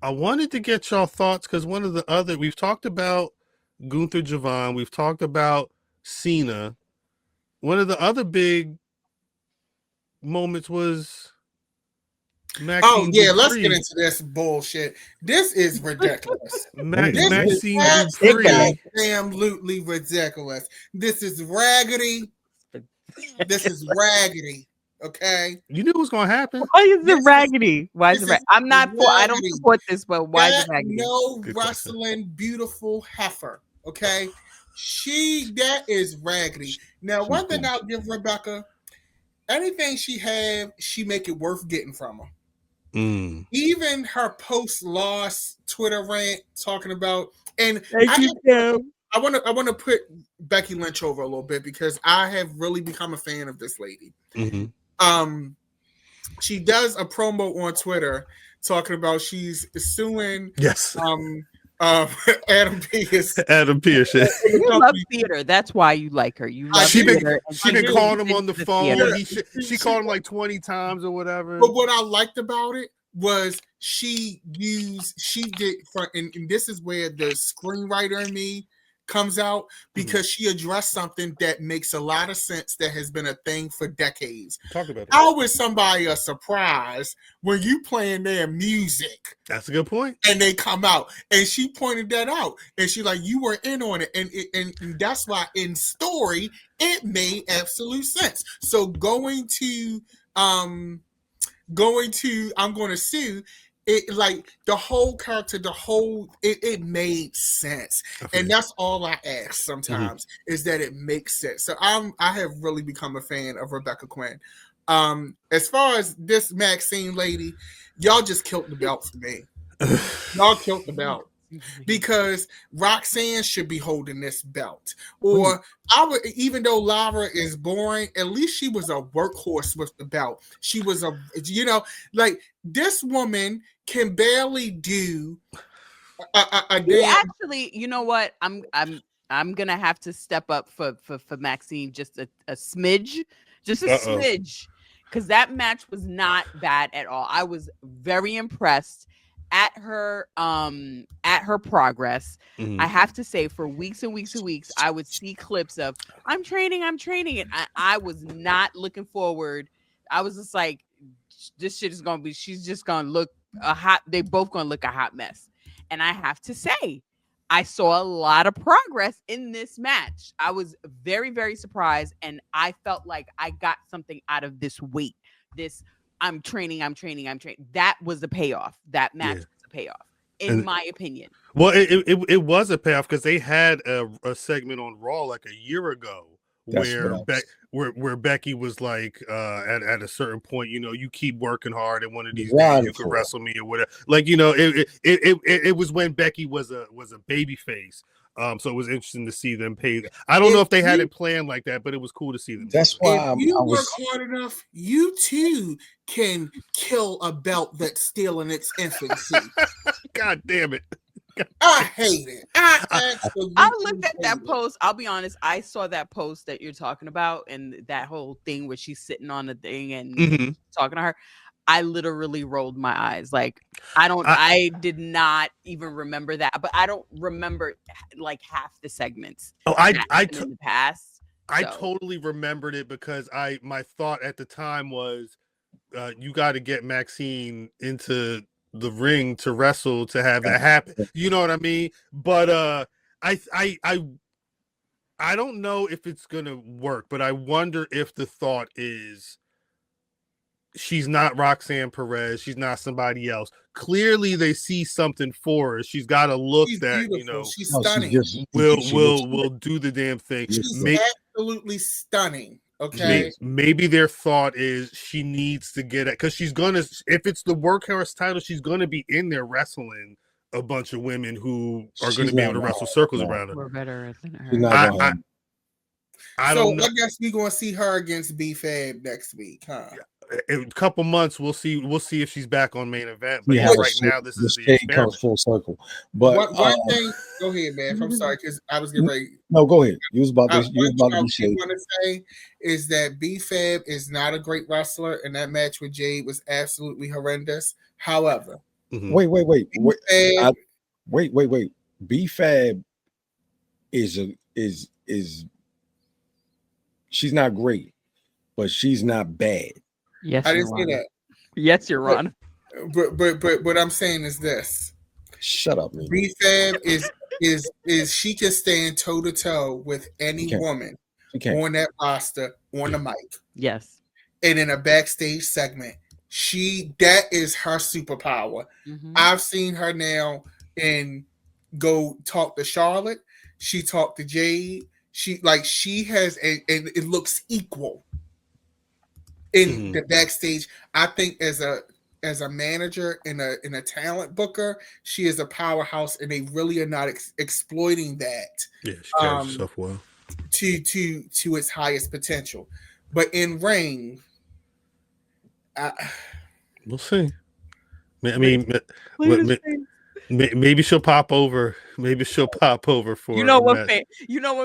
I wanted to get y'all thoughts because one of the other we've talked about Gunther Javon, we've talked about Cena. One of the other big moments was Maxxine Dupri. Let's get into this bullshit. This is ridiculous. Maxxine Dupri, absolutely ridiculous. This is raggedy. This is raggedy. Okay, you knew what was gonna happen. Why is it raggedy? Why is it raggedy? I'm not for. I don't support this, but why is it raggedy? No wrestling, beautiful heifer. Okay, that is raggedy. Now, one thing I'll give Rebecca, anything she have, she make it worth getting from her. Even her post-loss Twitter rant talking about, and I want to put Becky Lynch over a little bit because I have really become a fan of this lady. She does a promo on Twitter talking about she's suing Adam Pearce. Adam Pearce. You love theater. That's why you like her. You love theater. She been calling him on the phone. She called him like 20 times or whatever. But what I liked about it was and this is where the screenwriter in me comes out, because she addressed something that makes a lot of sense that has been a thing for decades. Talk about that. How is somebody a surprise when you playing their music? That's a good point. And they come out, and she pointed that out, and she like, you were in on it, and that's why in story it made absolute sense. So going to I'm going to sue. It, like the whole character, it made sense, and that's all I ask sometimes is that it makes sense. So I have really become a fan of Rebecca Quinn. As far as this Maxxine lady, y'all just killed the belt for me. Y'all killed the belt. Because Roxanne should be holding this belt, or even though Lara is boring, at least she was a workhorse with the belt. She was like this woman can barely do a damn. Actually, you know what? I'm gonna have to step up for Maxxine just a smidge, smidge, because that match was not bad at all. I was very impressed at her progress. I have to say, for weeks and weeks and weeks, I would see clips of I'm training, and I was not looking forward. I was just like, this shit is gonna be, she's just gonna look they both gonna look a hot mess. And I have to say, I saw a lot of progress in this match. I was very, very surprised, and I felt like I got something out of this weight. This I'm training. That was the payoff. That match was a payoff, in my opinion. Well, it was a payoff because they had a segment on Raw like a year ago where Becky was like at a certain point, you keep working hard, and one of these days you can wrestle me or whatever. Like, it was when Becky was a baby face. So it was interesting to see them pay. I don't know if they had it planned like that, but it was cool to see them. That's why if you work hard enough, you too can kill a belt that's still in its infancy. God damn it. I hate it. I looked at that post. I'll be honest. I saw that post that you're talking about, and that whole thing where she's sitting on the thing and talking to her. I literally rolled my eyes. Like, I did not even remember that, but I don't remember like half the segments. Oh, in the past. I totally remembered it because my thought at the time was, you got to get Maxxine into the ring to wrestle to have that happen. You know what I mean? But I don't know if it's gonna work, but I wonder if the thought is, she's not Roxanne Perez. She's not somebody else. Clearly, they see something for her. She's got a look that she's stunning. Will do the damn thing. She's absolutely stunning. Okay. Maybe their thought is she needs to get it because she's gonna. If it's the workhorse title, she's gonna be in there wrestling a bunch of women who are going to be able to wrestle circles around her. We're better than her. I don't know. I guess we're going to see her against B-Fab next week, huh? In a couple months, we'll see if she's back on main event. But right now, this is the experiment. Comes full circle. But one thing, go ahead, man. I'm sorry because I was getting ready. No, go ahead. You was about to. What I want to say is that B-Fab is not a great wrestler, and that match with Jade was absolutely horrendous. However, Mhm. Wait. B-Fab is she's not great, but she's not bad. Yes, I Your didn't say Honor. that. Yes, Your Honor. But what I'm saying is this: Shut up, man. B-Fab is she can stand toe to toe with any woman on that roster on the mic. Yes. And in a backstage segment, that is her superpower. I've seen her now and go talk to Charlotte. She talked to Jade. She has and it looks equal in the backstage. I think as a manager and a talent booker, she is a powerhouse, and they really are not exploiting that. Yeah, she carries herself well to its highest potential. But in ring, we'll see. I mean, maybe she'll pop over. Maybe she'll pop over for you know what,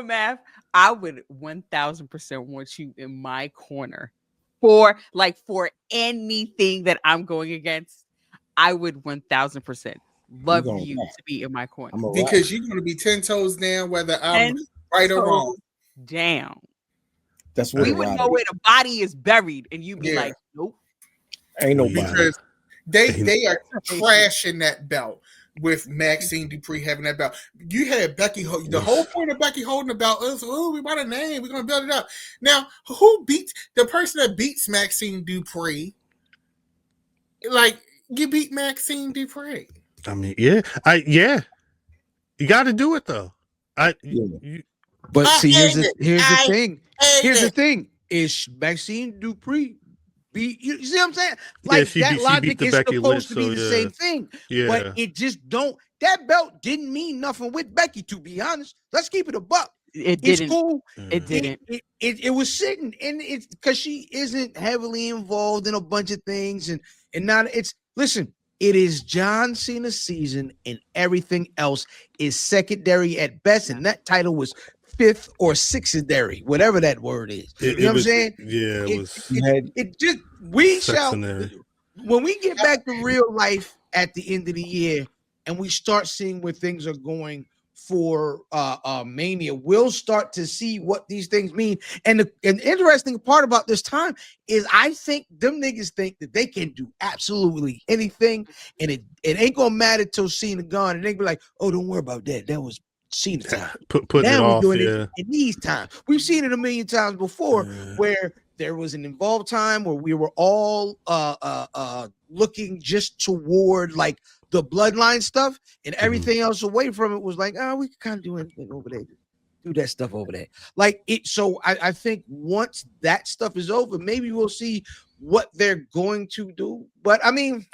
Mav? I would 1000% want you in my corner for anything that I'm going against. I would 1000% love you to be in my corner because you're going to be 10 toes down, whether I'm right or wrong. Down. That's what we would know where the body is buried, and you'd be like, nope, ain't nobody. Because they are trashing that belt with Maxxine Dupri having that belt. You had Becky. The whole point of Becky holding the belt is, we want a name. We're going to build it up. Now, who beats the person that beats Maxxine Dupri? Like, you beat Maxxine Dupri. I mean, yeah. You got to do it though. But see, here's the thing. Here's the thing: is Maxxine Dupri you see what I'm saying? Like that logic is supposed to be the same thing. Yeah. But it just don't. That belt didn't mean nothing with Becky, to be honest. Let's keep it a buck. It's cool. It didn't. It was sitting, and it's because she isn't heavily involved in a bunch of things, and not. Listen. It is John Cena's season, and everything else is secondary at best. And that title was fifth or sixthary, whatever that word is. You know what I'm saying? Yeah, when we get back to real life at the end of the year, and we start seeing where things are going for Mania, we'll start to see what these things mean. And the interesting part about this time is I think them niggas think that they can do absolutely anything, and it ain't gonna matter till Cena gone, and they be like, oh, don't worry about that. That was Cena time. Putting it off, it in these times. We've seen it a million times before where there was an involved time where we were all looking just toward like the bloodline stuff, and everything else away from it was like, we can kind of do anything over there. Do that stuff over there. Like it. So I think once that stuff is over, maybe we'll see what they're going to do. But I mean,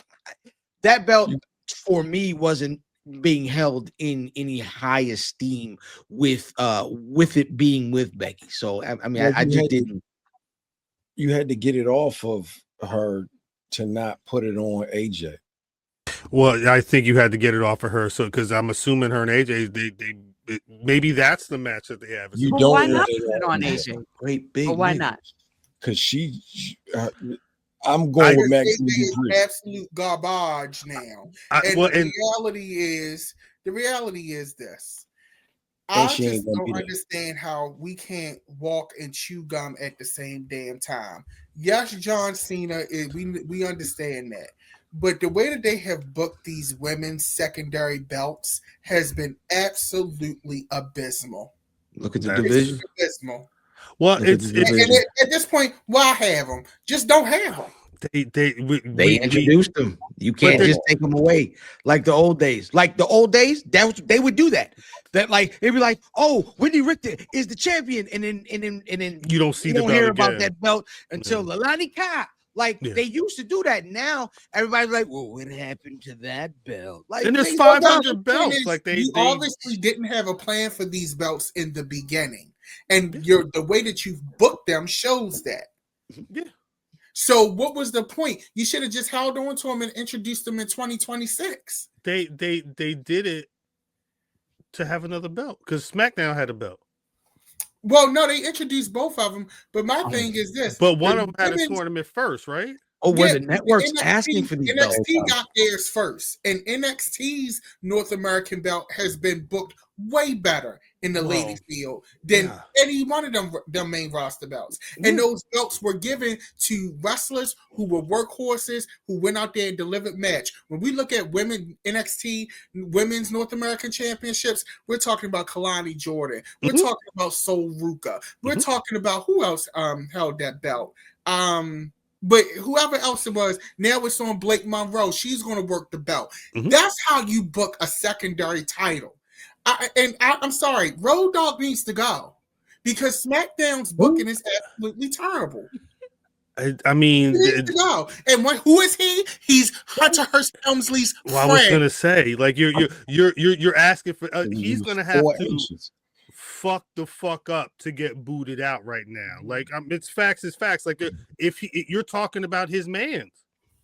that belt for me wasn't being held in any high esteem with it being with Becky. So I mean, I just didn't. You had to get it off of her to not put it on AJ. Well, I think you had to get it off of her, so because I'm assuming her and AJ, maybe that's the match that they have. You don't. Why not put it on AJ? Great big. Why not? Because I'm going with Maxxine Dupri. Absolute garbage now. The reality is this. I just don't understand how we can't walk and chew gum at the same damn time. Yes, John Cena, we understand that. But the way that they have booked these women's secondary belts has been absolutely abysmal. Look at the division. Abysmal. Well, at this point, why have them? Just don't have them. They introduced them. You can't just take them away like the old days. Like the old days, they would do that. That like they'd be like, "Oh, Wendy Richter is the champion," and then you don't hear about that belt until Lalani Kai. Like they used to do that. Now everybody's like, "Well, what happened to that belt?" Like, and there's 500 belts. Like they obviously didn't have a plan for these belts in the beginning, and the way that you've booked them shows that. Yeah. So what was the point? You should have just held on to them and introduced them in 2026. They did it to have another belt because SmackDown had a belt. Well, no, they introduced both of them. But my thing is this. But one of them had a tournament first, right? Oh, where Yeah, the network's NXT asking for these belts. NXT got theirs first, and NXT's North American belt has been booked way better in the Whoa. ladies field than Yeah. any one of them main roster belts. And those belts were given to wrestlers who were workhorses, who went out there and delivered match. When we look at women NXT women's North American championships, we're talking about Kalani Jordan. We're talking about Sol Ruka. We're talking about who else held that belt. But whoever else it was, now it's on Blake Monroe. She's going to work the belt. That's how you book a secondary title. I'm sorry, Road Dogg needs to go because SmackDown's booking is absolutely terrible. I mean, He needs to go. And who is he? He's Hunter Hearst Helmsley's friend. I was gonna say, like you're asking for. He's gonna have to fuck the fuck up to get booted out right now. Like it's facts. It's facts. Like if you're talking about his mans,